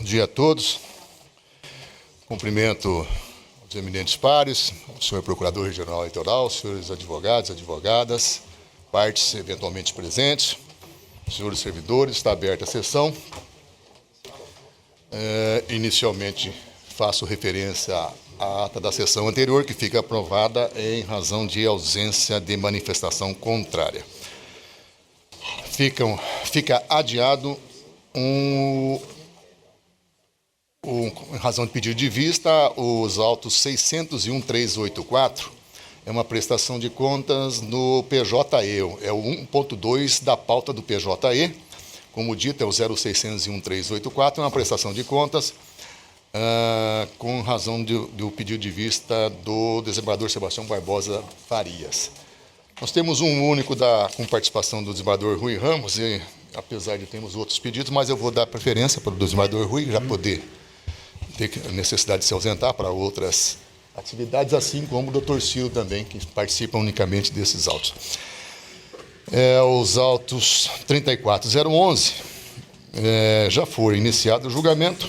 dia a todos. Cumprimento os eminentes pares, o senhor Procurador Regional Eleitoral, os senhores advogados, advogadas, partes eventualmente presentes, senhores servidores, está aberta a sessão. Inicialmente, faço referência à ata da sessão anterior, que fica aprovada em razão de ausência de manifestação contrária. Fica adiado em razão de pedido de vista, os autos 601.384, é uma prestação de contas no PJE, é o 1.2 da pauta do PJE, como dito, é o 0601.384, é uma prestação de contas com razão do pedido de vista do desembargador Sebastião Barbosa Farias. Nós temos um único com participação do desembargador Rui Ramos, e apesar de termos outros pedidos, mas eu vou dar preferência para o desembargador Rui já poder ter necessidade de se ausentar para outras atividades, assim como o doutor Ciro também, que participa unicamente desses autos. Os autos 34.011, já foi iniciado o julgamento.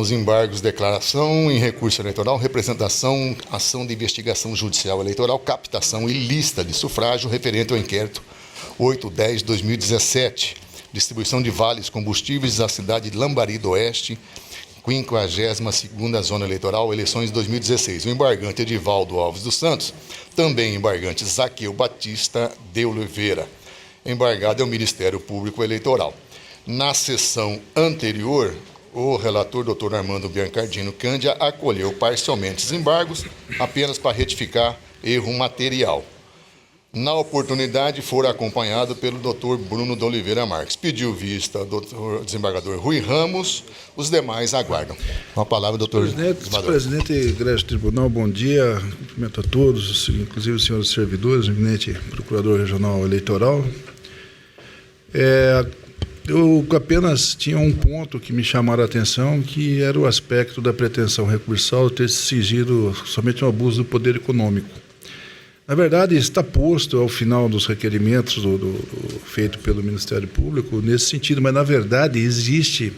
Os embargos, declaração em recurso eleitoral, representação, ação de investigação judicial eleitoral, captação ilícita de sufrágio referente ao inquérito 810/2017, distribuição de vales combustíveis à cidade de Lambari do Oeste, 52ª Zona Eleitoral, eleições 2016. O embargante Edivaldo Alves dos Santos, também embargante Zaqueu Batista de Oliveira. Embargado é o Ministério Público Eleitoral. Na sessão anterior, o relator, doutor Armando Biancardino Cândia, acolheu parcialmente os embargos, apenas para retificar erro material. Na oportunidade, for acompanhado pelo doutor Bruno de Oliveira Marques. Pediu vista ao doutor desembargador Rui Ramos, os demais aguardam. Com a palavra, doutor desembargador. Presidente, Igreja Tribunal, bom dia. Cumprimento a todos, inclusive os senhores servidores, eminente Procurador Regional Eleitoral. Eu apenas tinha um ponto que me chamaram a atenção, que era o aspecto da pretensão recursal ter sigido somente um abuso do poder econômico. Na verdade, está posto ao final dos requerimentos feito pelo Ministério Público nesse sentido, mas, na verdade, existe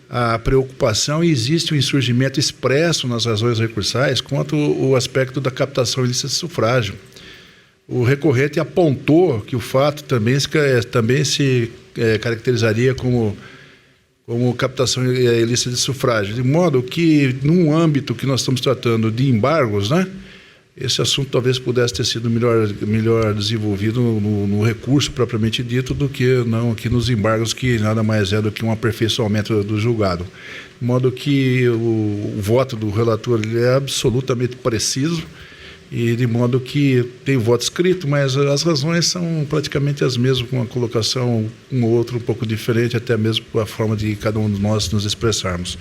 a preocupação e existe o insurgimento expresso nas razões recursais quanto o aspecto da captação ilícita de sufrágio. O recorrente apontou que o fato também se caracterizaria como captação ilícita de sufrágio, de modo que, num âmbito que nós estamos tratando de embargos, né, esse assunto talvez pudesse ter sido melhor desenvolvido no recurso propriamente dito do que não aqui nos embargos, que nada mais é do que um aperfeiçoamento do julgado. De modo que o voto do relator ele é absolutamente preciso, e de modo que tem voto escrito, mas as razões são praticamente as mesmas, com uma colocação um ou outro um pouco diferente, até mesmo a forma de cada um de nós nos expressarmos.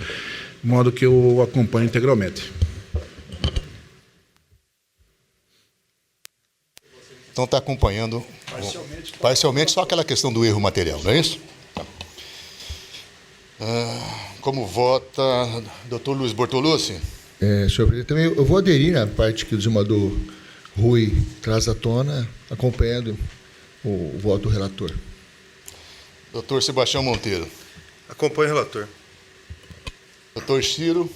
De modo que eu acompanho integralmente. Então está acompanhando parcialmente só aquela questão do erro material, não é isso? Como vota doutor Luiz Bortolucci? Senhor presidente, também eu vou aderir à parte que o desembargador Rui traz à tona, acompanhando o voto do relator. Doutor Sebastião Monteiro. Acompanho o relator. Doutor Ciro.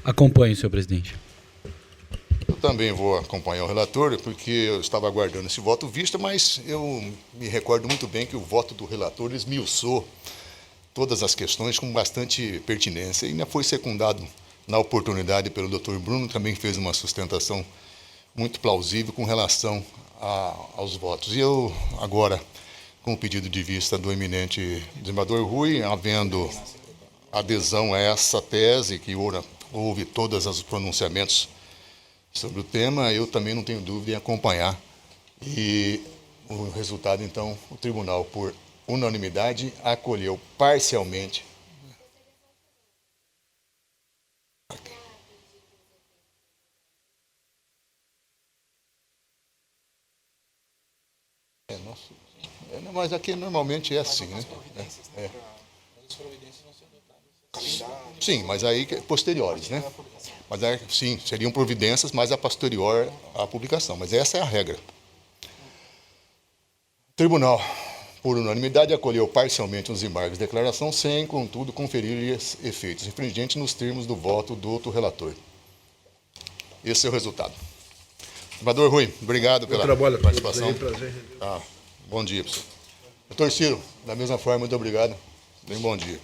Acompanho, senhor presidente. Eu também vou acompanhar o relator, porque eu estava aguardando esse voto vista, mas eu me recordo muito bem que o voto do relator esmiuçou todas as questões com bastante pertinência e ainda foi secundado na oportunidade pelo doutor Bruno, também fez uma sustentação muito plausível com relação aos votos. E eu, agora, com o pedido de vista do eminente desembargador Rui, havendo adesão a essa tese, que houve todos os pronunciamentos sobre o tema, eu também não tenho dúvida em acompanhar. E o resultado, então, o tribunal, por unanimidade, acolheu parcialmente. Mas aqui normalmente é assim, né? Sim, mas aí posteriores, né? Mas aí, sim, seriam providências, mas a posterior à publicação. Mas essa é a regra. Tribunal, por unanimidade, acolheu parcialmente os embargos de declaração, sem, contudo, conferir efeitos infringentes nos termos do voto do outro relator. Esse é o resultado. Senador Rui, obrigado pela participação. Aí, prazer. Bom dia, professor. Doutor Ciro, da mesma forma, muito obrigado. Bem bom dia.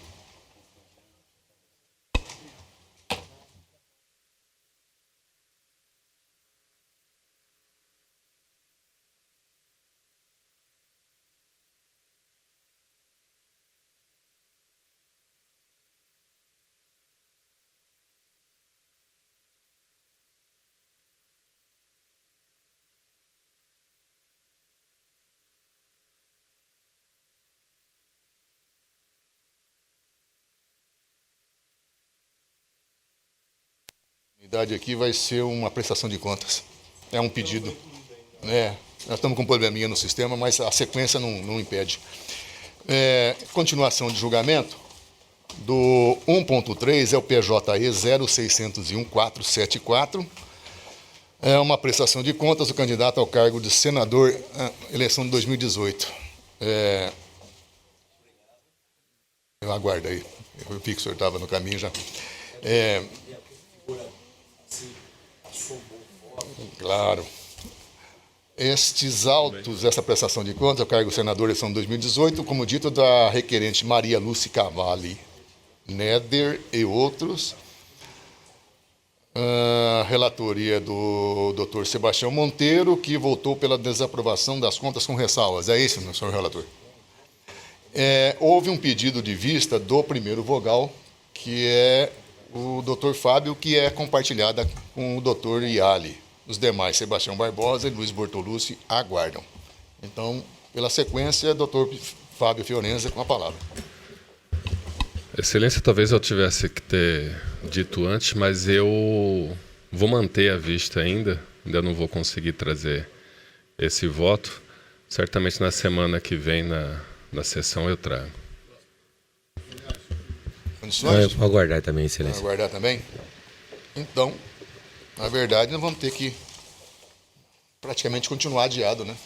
A unidade aqui vai ser uma prestação de contas. É um pedido. Nós estamos com um probleminha no sistema, mas a sequência não impede. Continuação de julgamento do 1.3 é o PJE 0601-474. É uma prestação de contas do candidato ao cargo de senador, eleição de 2018. Eu aguardo aí. Eu vi que o senhor estava no caminho já. Claro. Estes autos, essa prestação de contas, ao cargo senador, eleição de 2018, como dito, da requerente Maria Lúcia Cavalli Neder e outros. Relatoria do Dr. Sebastião Monteiro, que votou pela desaprovação das contas com ressalvas. É isso, senhor relator? Houve um pedido de vista do primeiro vogal, que é o Dr. Fábio, que é compartilhada com o Dr. Iali. Os demais, Sebastião Barbosa e Luiz Bortolucci, aguardam. Então, pela sequência, Dr. Fábio Fiorenza com a palavra. Excelência, talvez eu tivesse que ter dito antes, mas eu vou manter a vista ainda não vou conseguir trazer esse voto. Certamente na semana que vem, na sessão, eu trago. Condições? Eu vou aguardar também, Excelência. Aguardar também? Então, na verdade, nós vamos ter que praticamente continuar adiado, né?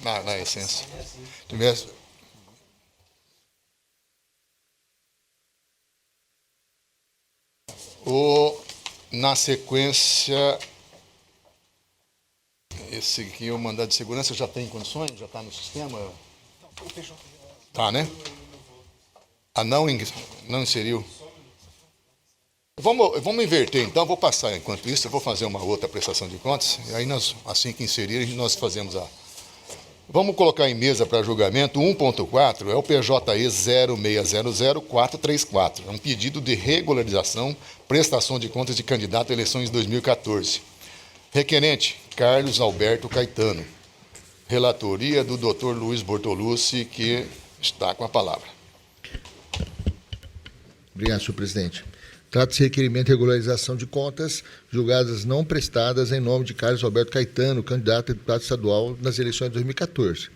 Na essência. Na sequência, esse aqui, o mandado de segurança, já tem condições? Já está no sistema? Tá, né? Não inseriu? Vamos inverter, então. Vou passar, enquanto isso, eu vou fazer uma outra prestação de contas. E aí, assim que inserir, nós fazemos a... Vamos colocar em mesa para julgamento 1.4, é o PJE 0600-434. É um pedido de regularização, prestação de contas de candidato a eleições de 2014. Requerente, Carlos Alberto Caetano. Relatoria do Dr. Luiz Bortolucci, que está com a palavra. Obrigado, senhor presidente. Trata-se de requerimento de regularização de contas julgadas não prestadas em nome de Carlos Alberto Caetano, candidato a deputado estadual nas eleições de 2014.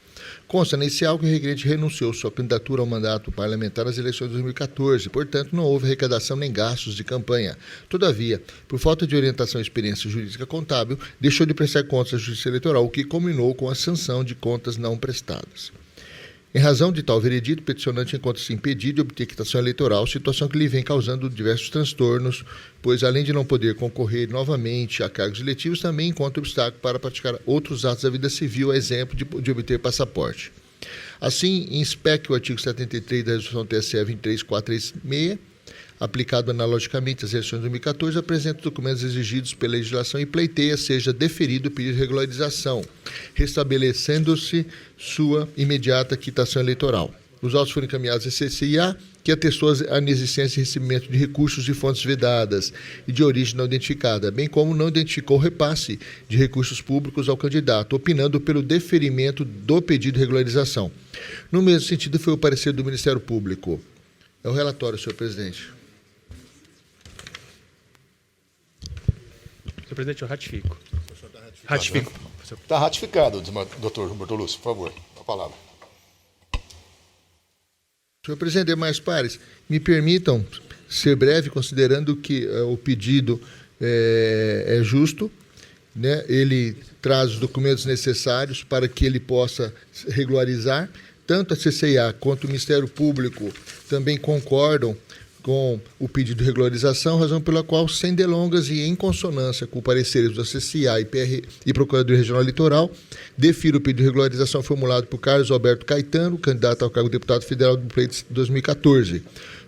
Consta nesse auto que o requerente renunciou sua candidatura ao mandato parlamentar nas eleições de 2014, portanto, não houve arrecadação nem gastos de campanha. Todavia, por falta de orientação e experiência jurídica contábil, deixou de prestar contas à Justiça Eleitoral, o que culminou com a sanção de contas não prestadas. Em razão de tal veredito, o peticionante encontra-se impedido de obter quitação eleitoral, situação que lhe vem causando diversos transtornos, pois, além de não poder concorrer novamente a cargos eletivos, também encontra obstáculo para praticar outros atos da vida civil, a exemplo de obter passaporte. Assim, inspec o artigo 73 da Resolução TSE 23436, aplicado analogicamente às eleições de 2014, apresenta os documentos exigidos pela legislação e pleiteia seja deferido o pedido de regularização, restabelecendo-se sua imediata quitação eleitoral. Os autos foram encaminhados à CCIA, que atestou a inexistência e recebimento de recursos de fontes vedadas e de origem não identificada, bem como não identificou o repasse de recursos públicos ao candidato, opinando pelo deferimento do pedido de regularização. No mesmo sentido, foi o parecer do Ministério Público. É o relatório, senhor presidente. Senhor presidente, eu ratifico. Ratifico. Está ratificado, doutor Bortolucci, por favor, a palavra. Senhor presidente, demais pares, me permitam ser breve, considerando que o pedido é justo né, ele traz os documentos necessários para que ele possa regularizar. Tanto a CCIA quanto o Ministério Público também concordam com o pedido de regularização, razão pela qual, sem delongas e em consonância com pareceres da CCIA e Procuradoria Regional Litoral, defiro o pedido de regularização formulado por Carlos Alberto Caetano, candidato ao cargo de deputado federal do pleito de 2014.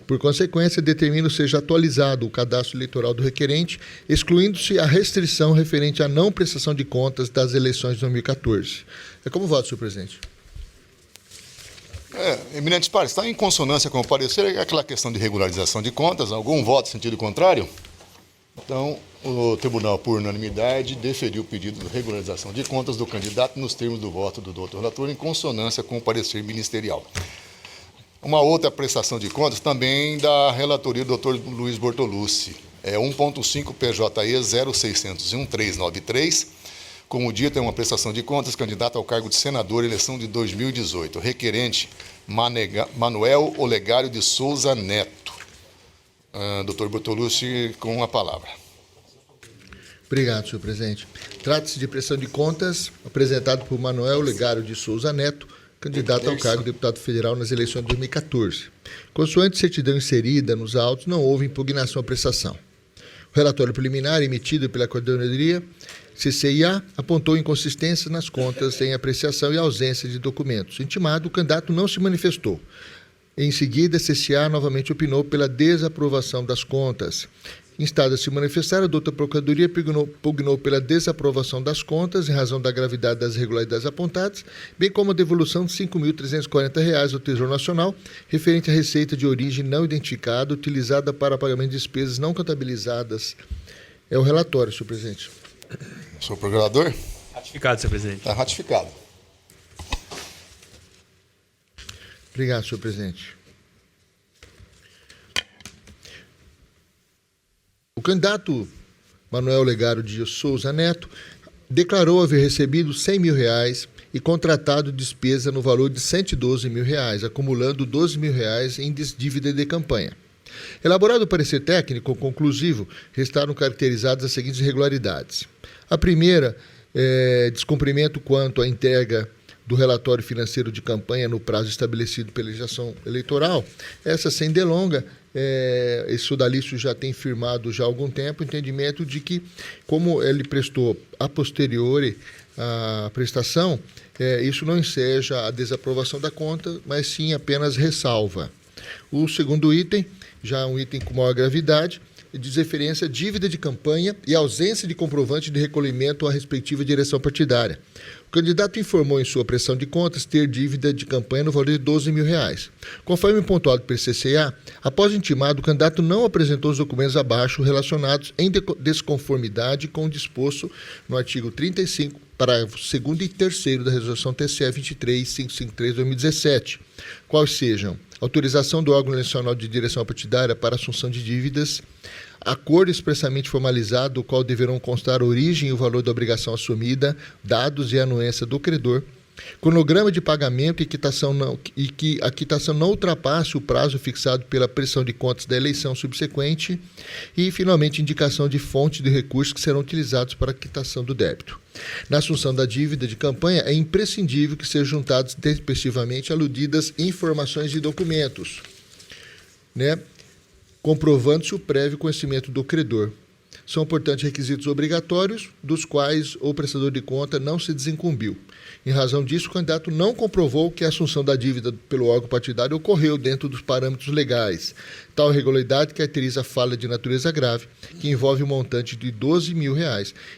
Por consequência, determino seja atualizado o cadastro eleitoral do requerente, excluindo-se a restrição referente à não prestação de contas das eleições de 2014. É como voto, senhor presidente. Eminentes pares, está em consonância com o parecer aquela questão de regularização de contas, algum voto em sentido contrário? Então, o tribunal, por unanimidade, deferiu o pedido de regularização de contas do candidato nos termos do voto do doutor relator, em consonância com o parecer ministerial. Uma outra prestação de contas também da relatoria do doutor Luiz Bortolucci, 1.5 PJE 0601-393, como dito, é uma prestação de contas, candidato ao cargo de senador, eleição de 2018. Requerente, Manuel Olegário de Souza Neto. Doutor Bortolucci, com a palavra. Obrigado, senhor presidente. Trata-se de prestação de contas apresentado por Manuel Olegário de Souza Neto, candidato ao cargo de deputado federal nas eleições de 2014. Consoante certidão inserida nos autos, não houve impugnação à prestação. O relatório preliminar emitido pela Coordenadoria CCIA apontou inconsistências nas contas em apreciação e ausência de documentos. Intimado, o candidato não se manifestou. Em seguida, a CCIA novamente opinou pela desaprovação das contas. Instado a se manifestar, a doutora Procuradoria pugnou pela desaprovação das contas em razão da gravidade das irregularidades apontadas, bem como a devolução de R$ 5.340 ao Tesouro Nacional, referente à receita de origem não identificada, utilizada para pagamento de despesas não contabilizadas. É o relatório, senhor presidente. Senhor procurador? Ratificado, senhor presidente. Está ratificado. Obrigado, senhor presidente. O candidato Manuel Olegário de Souza Neto declarou haver recebido R$ 100 mil e contratado despesa no valor de R$ 112 mil, acumulando R$ 12 mil em dívida de campanha. Elaborado o parecer técnico conclusivo, restaram caracterizadas as seguintes irregularidades. A primeira é descumprimento quanto à entrega do relatório financeiro de campanha no prazo estabelecido pela legislação eleitoral. Essa, sem delonga, esse sodalício já tem firmado já há algum tempo o entendimento de que, como ele prestou a posteriori a prestação, isso não enseja a desaprovação da conta, mas sim apenas ressalva. O segundo item, já um item com maior gravidade, diz referência à dívida de campanha e ausência de comprovante de recolhimento à respectiva direção partidária. O candidato informou em sua prestação de contas ter dívida de campanha no valor de R$ 12 mil. Conforme pontuado pelo CCA, após intimado, o candidato não apresentou os documentos abaixo relacionados em desconformidade com o disposto no artigo 35, parágrafo 2º e 3º da Resolução TCE 23553/2017, quais sejam autorização do órgão nacional de direção partidária para assunção de dívidas, acordo expressamente formalizado, do qual deverão constar a origem e o valor da obrigação assumida, dados e anuência do credor, cronograma de pagamento e que a quitação não ultrapasse o prazo fixado pela prestação de contas da eleição subsequente e, finalmente, indicação de fonte de recursos que serão utilizados para a quitação do débito. Na assunção da dívida de campanha, é imprescindível que sejam juntados respectivamente aludidas informações e documentos, comprovando-se o prévio conhecimento do credor. São, portanto, requisitos obrigatórios, dos quais o prestador de conta não se desincumbiu. Em razão disso, o candidato não comprovou que a assunção da dívida pelo órgão partidário ocorreu dentro dos parâmetros legais. Tal irregularidade caracteriza a falha de natureza grave, que envolve um montante de R$ 12 mil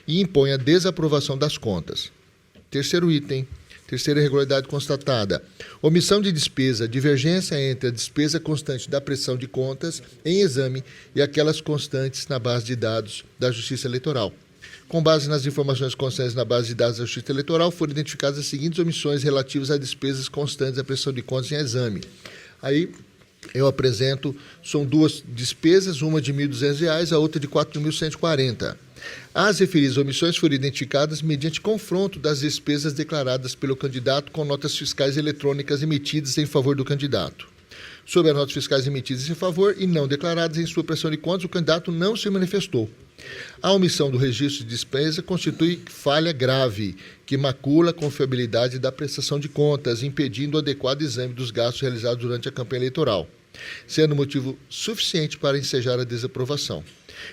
e impõe a desaprovação das contas. Terceiro item. Terceira irregularidade constatada: omissão de despesa, divergência entre a despesa constante da prestação de contas em exame e aquelas constantes na base de dados da Justiça Eleitoral. Com base nas informações constantes na base de dados da Justiça Eleitoral, foram identificadas as seguintes omissões relativas a despesas constantes da prestação de contas em exame. Aí eu apresento, são duas despesas, uma de R$ 1.200, a outra de R$ 4.140. As referidas omissões foram identificadas mediante confronto das despesas declaradas pelo candidato com notas fiscais eletrônicas emitidas em favor do candidato. Sobre as notas fiscais emitidas em favor e não declaradas em sua prestação de contas, o candidato não se manifestou. A omissão do registro de despesa constitui falha grave, que macula a confiabilidade da prestação de contas, impedindo o adequado exame dos gastos realizados durante a campanha eleitoral, sendo motivo suficiente para ensejar a desaprovação.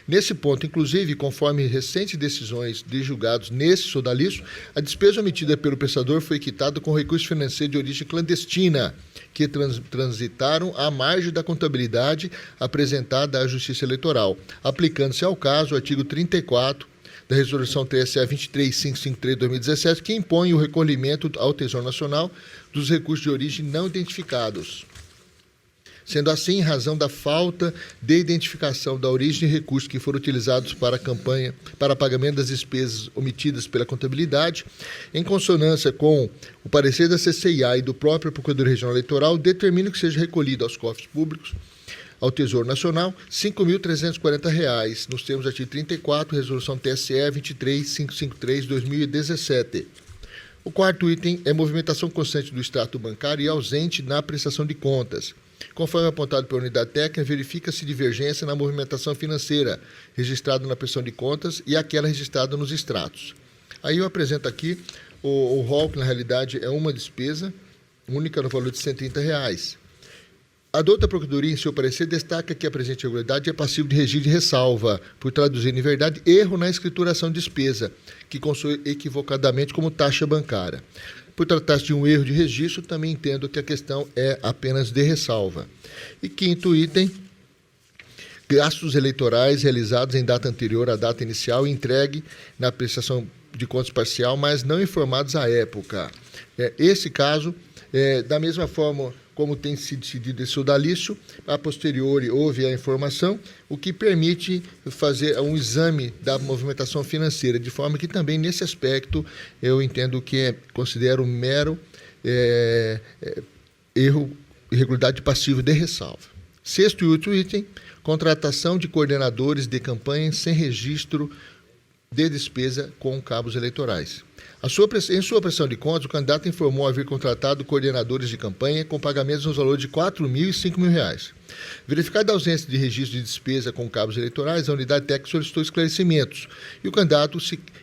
Nesse ponto, inclusive, conforme recentes decisões de julgados nesse sodalício, a despesa omitida pelo prestador foi quitada com recurso financeiro de origem clandestina, que transitaram à margem da contabilidade apresentada à Justiça Eleitoral, aplicando-se ao caso o artigo 34 da Resolução TSE 23553/2017, que impõe o recolhimento ao Tesouro Nacional dos recursos de origem não identificados. Sendo assim, em razão da falta de identificação da origem de recursos que foram utilizados para a campanha, para pagamento das despesas omitidas pela contabilidade, em consonância com o parecer da CCIA e do próprio Procurador Regional Eleitoral, determino que seja recolhido aos cofres públicos, ao Tesouro Nacional, R$ 5.340, nos termos do artigo 34, Resolução TSE 23553/2017. O quarto item é movimentação constante do extrato bancário e ausente na prestação de contas. Conforme apontado pela unidade técnica, verifica-se divergência na movimentação financeira registrada na prestação de contas e aquela registrada nos extratos. Aí eu apresento aqui o rol, que na realidade é uma despesa única no valor de R$ 130. A douta Procuradoria, em seu parecer, destaca que a presente irregularidade é passiva de regime de ressalva, por traduzir em verdade erro na escrituração de despesa, que consoe equivocadamente como taxa bancária. Por tratar-se de um erro de registro, também entendo que a questão é apenas de ressalva. E quinto item, gastos eleitorais realizados em data anterior à data inicial e entregue na prestação de contas parcial, mas não informados à época. Esse caso, da mesma forma como tem sido decidido esse sodalício, a posteriori houve a informação, o que permite fazer um exame da movimentação financeira, de forma que também nesse aspecto eu entendo que considero mero erro, irregularidade passiva de ressalva. Sexto e último item, contratação de coordenadores de campanha sem registro de despesa com cabos eleitorais. Em sua prestação de contas, o candidato informou haver contratado coordenadores de campanha com pagamentos nos valores de R$ 4.000 e R$ 5.000. Verificada a ausência de registro de despesa com cabos eleitorais, a unidade técnica solicitou esclarecimentos e o candidato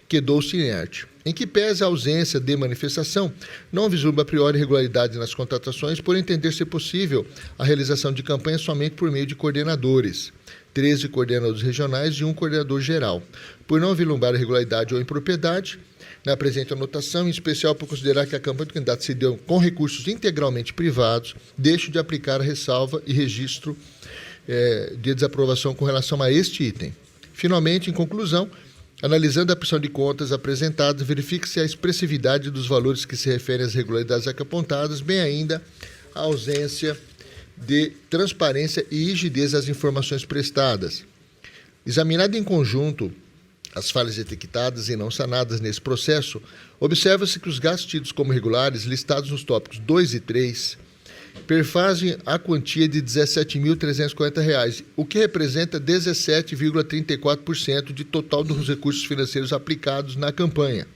quedou-se inerte. Em que pese a ausência de manifestação, não vislumbra a priori irregularidade nas contratações, por entender ser possível a realização de campanha somente por meio de coordenadores. 13 coordenadores regionais e um coordenador geral. Por não vislumbrar irregularidade ou impropriedade na presente anotação, em especial por considerar que a campanha do candidato se deu com recursos integralmente privados, deixo de aplicar a ressalva e registro de desaprovação com relação a este item. Finalmente, em conclusão, analisando a prestação de contas apresentada, verifique-se a expressividade dos valores que se referem às irregularidades aqui apontadas, bem ainda a ausência de transparência e rigidez das informações prestadas. Examinado em conjunto as falhas detectadas e não sanadas nesse processo, observa-se que os gastos tidos como regulares, listados nos tópicos 2 e 3, perfazem a quantia de R$ 17.340, o que representa 17,34% de total dos recursos financeiros aplicados na campanha.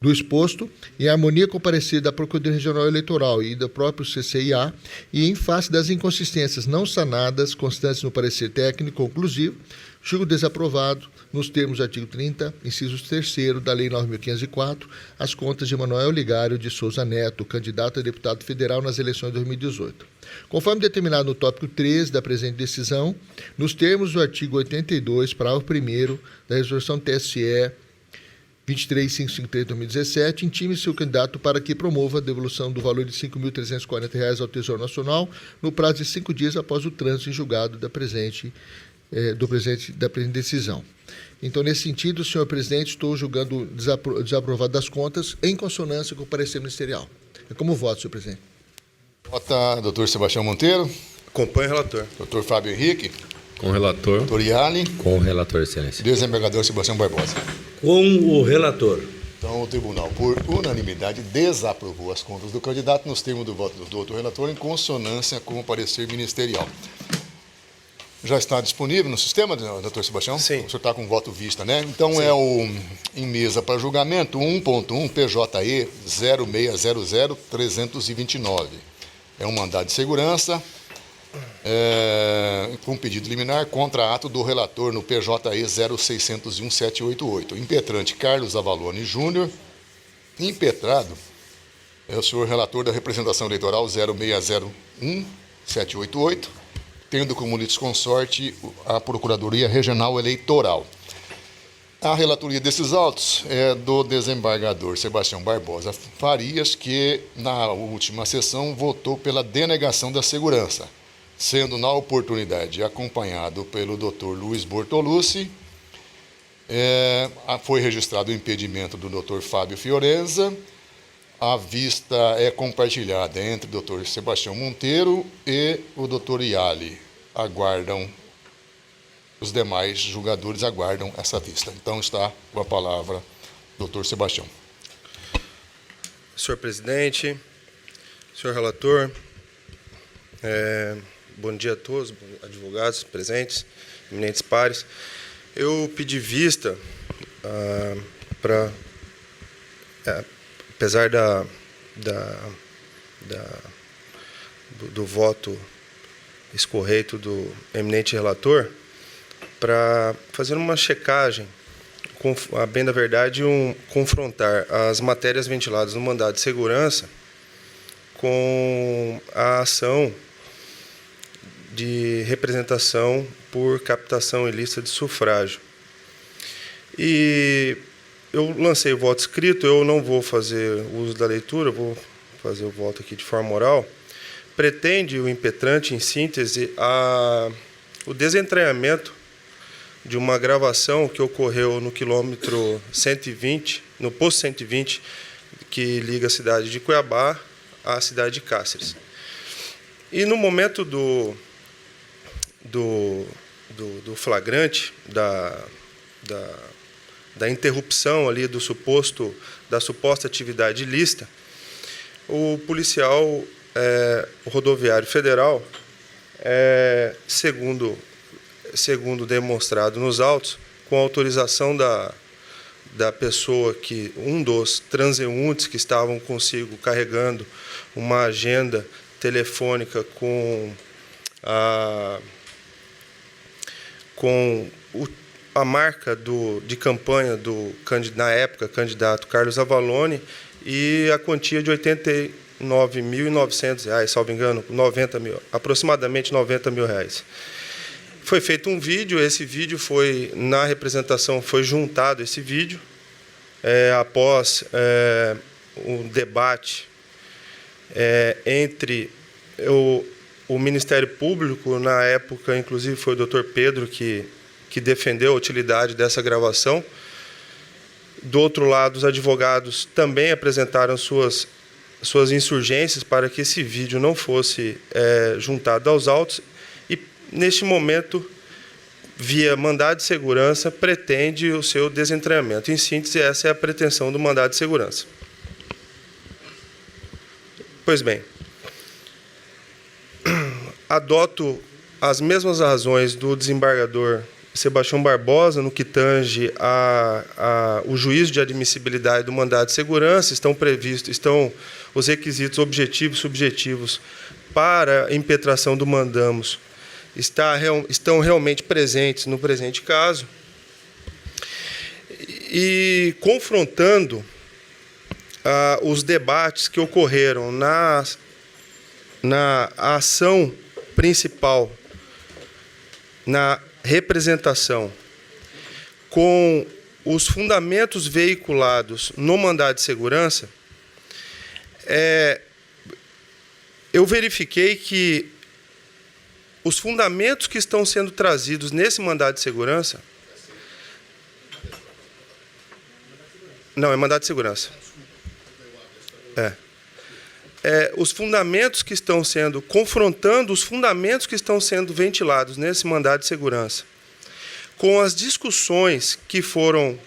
Do exposto, em harmonia com o parecer da Procuradoria Regional Eleitoral e do próprio CCIA, e em face das inconsistências não sanadas constantes no parecer técnico conclusivo, julgo desaprovado, nos termos do artigo 30, inciso 3º da Lei 9.504, as contas de Manuel Oligário de Souza Neto, candidato a deputado federal nas eleições de 2018. Conforme determinado no tópico 3 da presente decisão, nos termos do artigo 82, parágrafo 1º da Resolução TSE 23553/2017, intime-se o candidato para que promova a devolução do valor de R$ 5.340 ao Tesouro Nacional no prazo de 5 dias após o trânsito em julgado da presente decisão. Então, nesse sentido, senhor presidente, estou julgando desaprovado das contas em consonância com o parecer ministerial. É como voto, senhor presidente. Vota doutor Sebastião Monteiro. Acompanho o relator. Doutor Fábio Henrique. Com o relator. Doutor Iali. Com o relator, excelência. Desembargador Sebastião Barbosa. Com o relator. Então, o tribunal, por unanimidade, desaprovou as contas do candidato nos termos do voto do doutor relator, em consonância com o parecer ministerial. Já está disponível no sistema, doutor Sebastião? Sim. O senhor está com voto vista, né? Então, Sim. é o em mesa para julgamento 1.1 PJE 0600329. É um mandado de segurança com pedido liminar contra ato do relator no PJE 0601-788. Impetrante Carlos Avalone Júnior. Impetrado é o senhor relator da representação eleitoral 0601-788, tendo como litisconsorte a Procuradoria Regional Eleitoral. A relatoria desses autos é do desembargador Sebastião Barbosa Farias, que na última sessão votou pela denegação da segurança, sendo na oportunidade acompanhado pelo Dr. Luiz Bortolucci. Foi registrado o impedimento do Dr. Fábio Fiorenza. A vista é compartilhada entre o Dr. Sebastião Monteiro e o Dr. Iali. Os demais julgadores aguardam essa vista. Então está com a palavra o Dr. Sebastião. Senhor presidente, senhor relator, bom dia a todos, advogados presentes, eminentes pares. Eu pedi vista para, apesar do voto escorreito do eminente relator, para fazer uma checagem, a bem da verdade, confrontar as matérias ventiladas no mandado de segurança com a ação de representação por captação ilícita de sufrágio. E eu lancei o voto escrito, eu não vou fazer uso da leitura, vou fazer o voto aqui de forma oral. Pretende o impetrante, em síntese, o desentranhamento de uma gravação que ocorreu no quilômetro 120, no posto 120, que liga a cidade de Cuiabá à cidade de Cáceres. E no momento do flagrante, da interrupção ali da suposta atividade ilícita, o policial rodoviário federal, segundo demonstrado nos autos, com autorização da pessoa um dos transeuntes que estavam consigo carregando uma agenda telefônica com a marca de campanha na época, candidato Carlos Avalone, e a quantia de R$ 89.900, salvo engano, aproximadamente R$ 90 mil. Foi feito um vídeo, esse vídeo na representação foi juntado esse vídeo, após um debate entre o Ministério Público, na época, inclusive foi o Dr. Pedro que defendeu a utilidade dessa gravação. Do outro lado, os advogados também apresentaram suas insurgências para que esse vídeo não fosse juntado aos autos. Neste momento, via mandado de segurança, pretende o seu desentranhamento. Em síntese, essa é a pretensão do mandado de segurança. Pois bem, adoto as mesmas razões do desembargador Sebastião Barbosa no que tange o juízo de admissibilidade do mandado de segurança. Estão os requisitos objetivos e subjetivos para a impetração do mandamus estão realmente presentes no presente caso, e confrontando os debates que ocorreram na ação principal, na representação, com os fundamentos veiculados no mandado de segurança, eu verifiquei que os fundamentos que estão sendo trazidos nesse mandado de segurança... Não, é mandado de segurança. Os fundamentos que estão sendo... Confrontando os fundamentos que estão sendo ventilados nesse mandado de segurança com as discussões que foram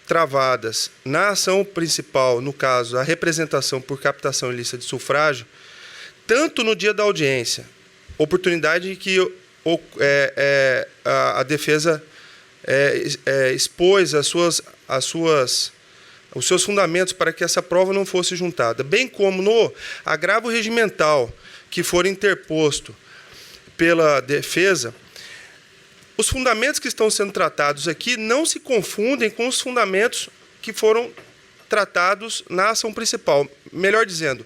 travadas na ação principal, no caso, a representação por captação ilícita de sufrágio, tanto no dia da audiência, oportunidade que a defesa expôs os seus fundamentos para que essa prova não fosse juntada, bem como no agravo regimental que for interposto pela defesa, os fundamentos que estão sendo tratados aqui não se confundem com os fundamentos que foram tratados na ação principal. Melhor dizendo,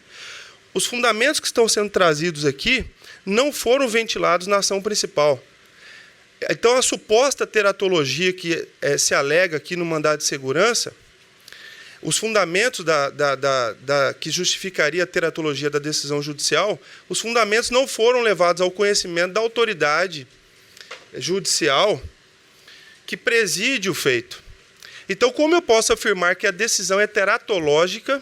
os fundamentos que estão sendo trazidos aqui não foram ventilados na ação principal. Então, a suposta teratologia que se alega aqui no mandado de segurança, os fundamentos que justificaria a teratologia da decisão judicial, os fundamentos não foram levados ao conhecimento da autoridade judicial que preside o feito. Então, como eu posso afirmar que a decisão é teratológica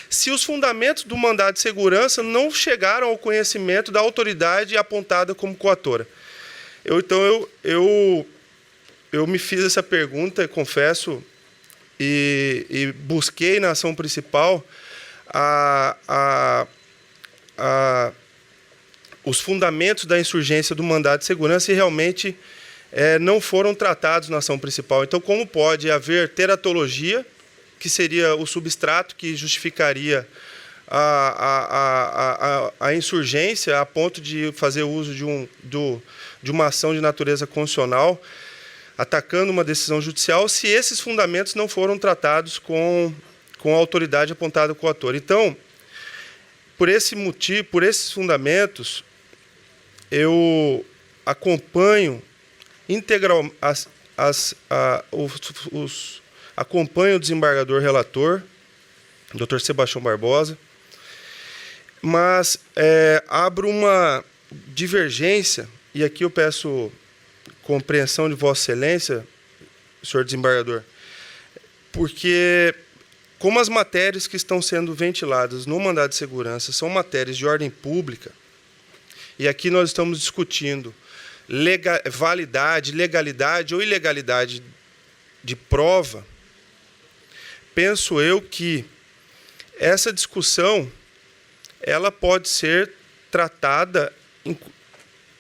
se os fundamentos do mandado de segurança não chegaram ao conhecimento da autoridade apontada como coatora? Eu me fiz essa pergunta, confesso, e busquei na ação principal os fundamentos da insurgência do mandado de segurança e realmente não foram tratados na ação principal. Então, como pode haver teratologia, que seria o substrato que justificaria a insurgência a ponto de fazer uso de uma ação de natureza constitucional, atacando uma decisão judicial, se esses fundamentos não foram tratados com a autoridade apontada com o ator. Então, por esse motivo, por esses fundamentos, eu acompanho acompanho o desembargador relator, Dr. Sebastião Barbosa, mas abro uma divergência, e aqui eu peço compreensão de Vossa Excelência, senhor desembargador, porque como as matérias que estão sendo ventiladas no mandado de segurança são matérias de ordem pública, e aqui nós estamos discutindo validade, legalidade ou ilegalidade de prova, penso eu que essa discussão ela pode ser tratada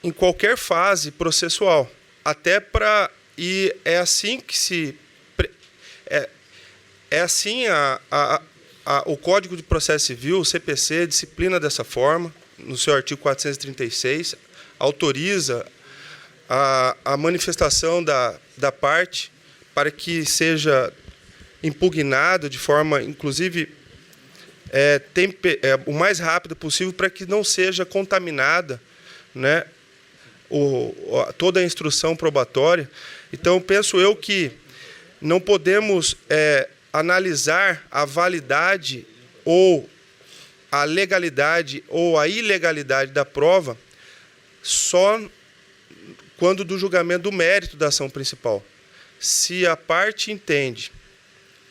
em qualquer fase processual, até para e é assim que se assim o Código de Processo Civil, o CPC, disciplina dessa forma, no seu artigo 436, autoriza a manifestação da parte para que seja impugnado de forma, inclusive, o mais rápido possível, para que não seja contaminada, né, toda a instrução probatória. Então, penso eu que não podemos analisar a validade ou a legalidade ou a ilegalidade da prova só quando do julgamento do mérito da ação principal. Se a parte entende,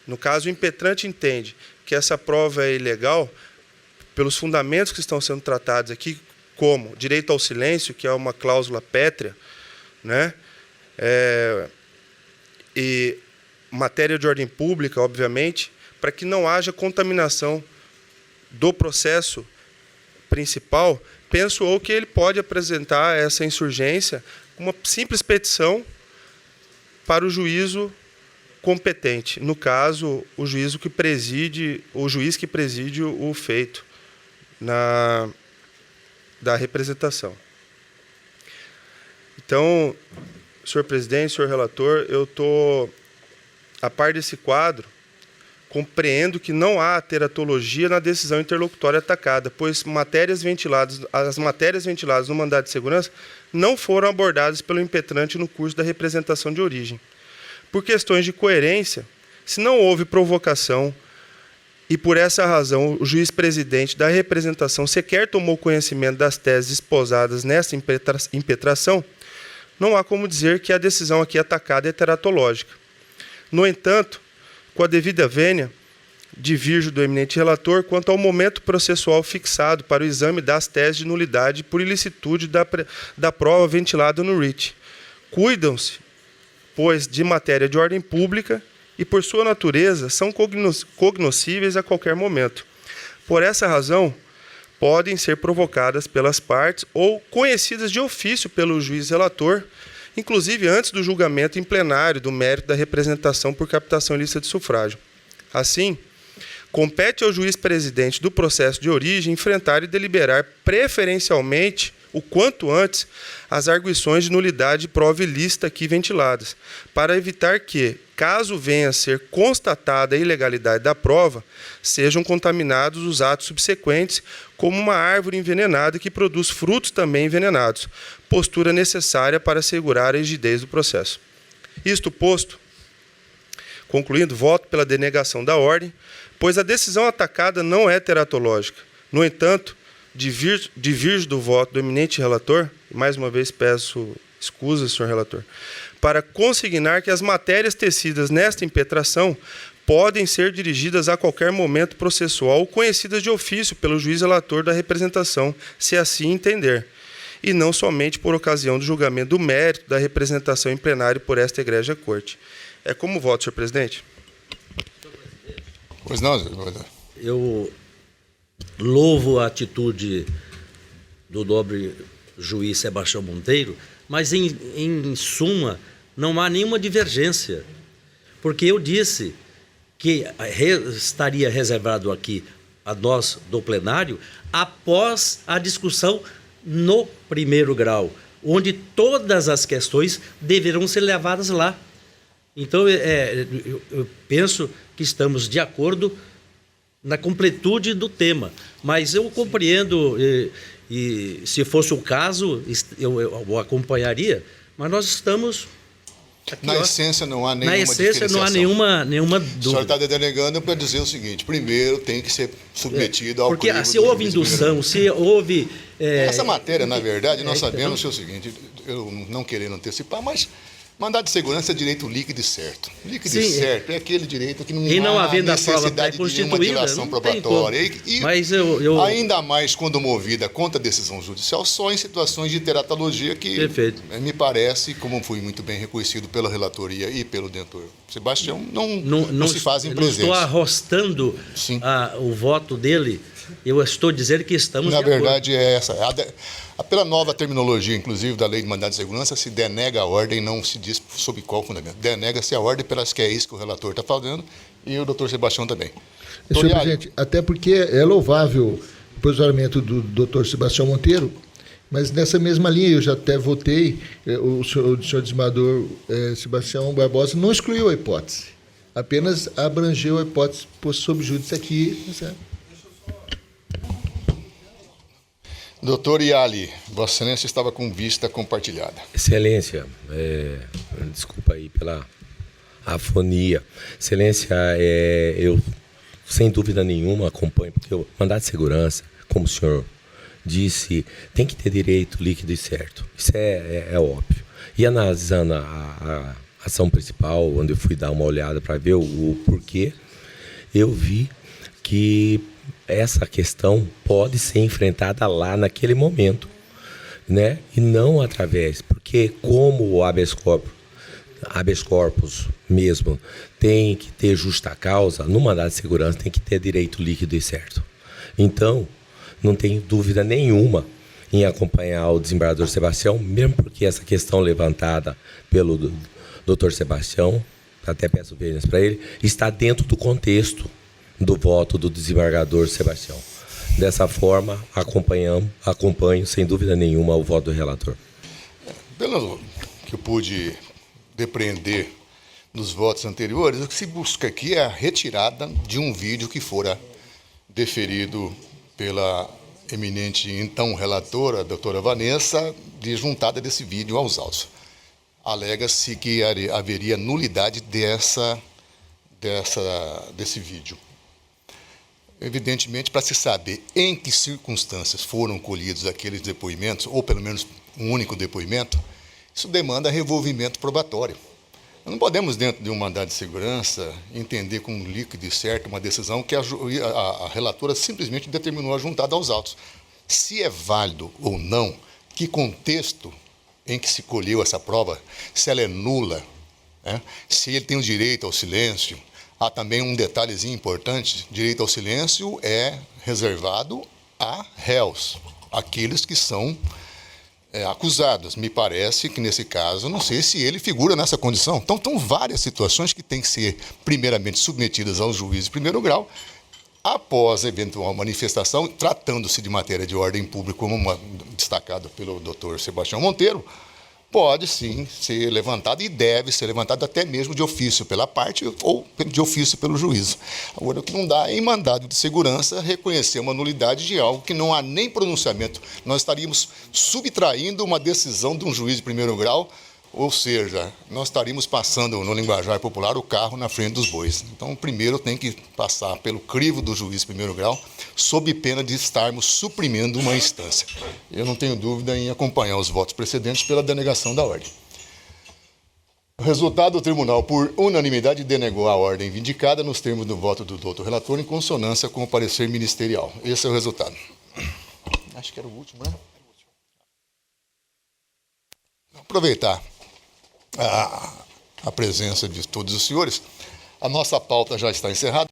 no caso o impetrante entende, que essa prova é ilegal, pelos fundamentos que estão sendo tratados aqui, como direito ao silêncio, que é uma cláusula pétrea, né? E matéria de ordem pública, obviamente, para que não haja contaminação do processo principal, penso eu que ele pode apresentar essa insurgência com uma simples petição para o juízo competente, no caso, o juiz que preside o feito da representação. Então, senhor presidente, senhor relator, eu estou, a par desse quadro, compreendo que não há teratologia na decisão interlocutória atacada, pois as matérias ventiladas no mandado de segurança não foram abordadas pelo impetrante no curso da representação de origem. Por questões de coerência, se não houve provocação e, por essa razão, o juiz presidente da representação sequer tomou conhecimento das teses esposadas nessa impetração, não há como dizer que a decisão aqui atacada é teratológica. No entanto, com a devida vênia, divirjo do eminente relator quanto ao momento processual fixado para o exame das teses de nulidade por ilicitude da prova ventilada no writ. Cuidam-se, pois, de matéria de ordem pública e, por sua natureza, são cognoscíveis a qualquer momento. Por essa razão, podem ser provocadas pelas partes ou conhecidas de ofício pelo juiz relator, inclusive antes do julgamento em plenário do mérito da representação por captação ilícita de sufrágio. Assim, Compete ao juiz presidente do processo de origem enfrentar e deliberar preferencialmente, o quanto antes, as arguições de nulidade de prova ilícita aqui ventiladas, para evitar que, caso venha a ser constatada a ilegalidade da prova, sejam contaminados os atos subsequentes, como uma árvore envenenada que produz frutos também envenenados, postura necessária para assegurar a rigidez do processo. Isto posto, concluindo, voto pela denegação da ordem, pois a decisão atacada não é teratológica. No entanto, divirjo do voto do eminente relator, e mais uma vez peço escusas, senhor relator, para consignar que as matérias tecidas nesta impetração podem ser dirigidas a qualquer momento processual ou conhecidas de ofício pelo juiz relator da representação, se assim entender, e não somente por ocasião do julgamento do mérito da representação em plenário por esta egrégia corte. É como voto, senhor presidente? Pois não, Eu louvo a atitude do nobre juiz Sebastião Monteiro, mas, em suma, não há nenhuma divergência. Porque eu disse que estaria reservado aqui a nós, do plenário, após a discussão no primeiro grau, onde todas as questões deverão ser levadas lá. Então, eu penso que estamos de acordo na completude do tema, mas eu compreendo, e se fosse o caso, eu acompanharia, mas nós estamos... Aqui, na essência não há nenhuma diferenciação. Na essência não há nenhuma dúvida. O senhor está denegando para dizer o seguinte: primeiro tem que ser submetido ao crivo. Porque se houve indução, se houve... Essa matéria, na verdade, nós sabemos o seguinte, eu não querendo antecipar, mas mandado de segurança é direito líquido e certo. Líquido e certo é aquele direito que não há necessidade de nenhuma dilação probatória. Mas ainda mais quando movida contra a decisão judicial, só em situações de teratologia que, me parece, como foi muito bem reconhecido pela relatoria e pelo doutor Sebastião, não se fazem presentes. Não estou arrostando o voto dele, eu estou dizendo que estamos de acordo. Na verdade, é essa. Pela nova terminologia, inclusive, da lei de mandado de segurança, se denega a ordem, não se diz sob qual fundamento. Denega-se a ordem, pelas que é isso que o relator está falando, e o doutor Sebastião também. Senhor presidente, até porque é louvável o posicionamento do doutor Sebastião Monteiro, mas nessa mesma linha, eu já até votei, o senhor desembargador Sebastião Barbosa não excluiu a hipótese, apenas abrangeu a hipótese posta sob júdice aqui, certo? Doutor Iali, Vossa Excelência estava com vista compartilhada. Excelência, desculpa aí pela afonia. Excelência, eu sem dúvida nenhuma acompanho, porque o mandado de segurança, como o senhor disse, tem que ter direito líquido e certo. Isso é óbvio. E analisando a ação principal, onde eu fui dar uma olhada para ver o porquê, eu vi que essa questão pode ser enfrentada lá naquele momento, né? E não através, porque como o habeas corpus mesmo tem que ter justa causa, no mandado de segurança tem que ter direito líquido e certo. Então, não tenho dúvida nenhuma em acompanhar o desembargador Sebastião, mesmo porque essa questão levantada pelo doutor Sebastião, até peço vênias para ele, está dentro do contexto do voto do desembargador Sebastião. Dessa forma, acompanho sem dúvida nenhuma o voto do relator. Pelo que eu pude depreender nos votos anteriores, o que se busca aqui é a retirada de um vídeo que fora deferido pela eminente então relatora, a doutora Vanessa, de juntada desse vídeo aos autos. Alega-se que haveria nulidade desse vídeo. Evidentemente, para se saber em que circunstâncias foram colhidos aqueles depoimentos, ou pelo menos um único depoimento, isso demanda revolvimento probatório. Não podemos, dentro de um mandado de segurança, entender como líquido e certo uma decisão que a relatora simplesmente determinou a juntada aos autos. Se é válido ou não, que contexto em que se colheu essa prova, se ela é nula, né? Se ele tem o direito ao silêncio. Há também um detalhezinho importante: direito ao silêncio é reservado a réus, aqueles que são acusados. Me parece que, nesse caso, não sei se ele figura nessa condição. Então, várias situações que têm que ser, primeiramente, submetidas ao juiz de primeiro grau, após eventual manifestação, tratando-se de matéria de ordem pública, como destacado pelo doutor Sebastião Monteiro, pode sim ser levantado e deve ser levantado até mesmo de ofício pela parte ou de ofício pelo juízo. Agora, o que não dá é em mandado de segurança reconhecer uma nulidade de algo que não há nem pronunciamento. Nós estaríamos subtraindo uma decisão de um juiz de primeiro grau, ou seja, nós estaríamos passando, no linguajar popular, o carro na frente dos bois. Então, primeiro tem que passar pelo crivo do juiz de primeiro grau, sob pena de estarmos suprimindo uma instância. Eu não tenho dúvida em acompanhar os votos precedentes pela denegação da ordem. O resultado, o tribunal, por unanimidade, denegou a ordem vindicada nos termos do voto do doutor relator, em consonância com o parecer ministerial. Esse é o resultado. Acho que era o último, né? Aproveitar a presença de todos os senhores. A nossa pauta já está encerrada.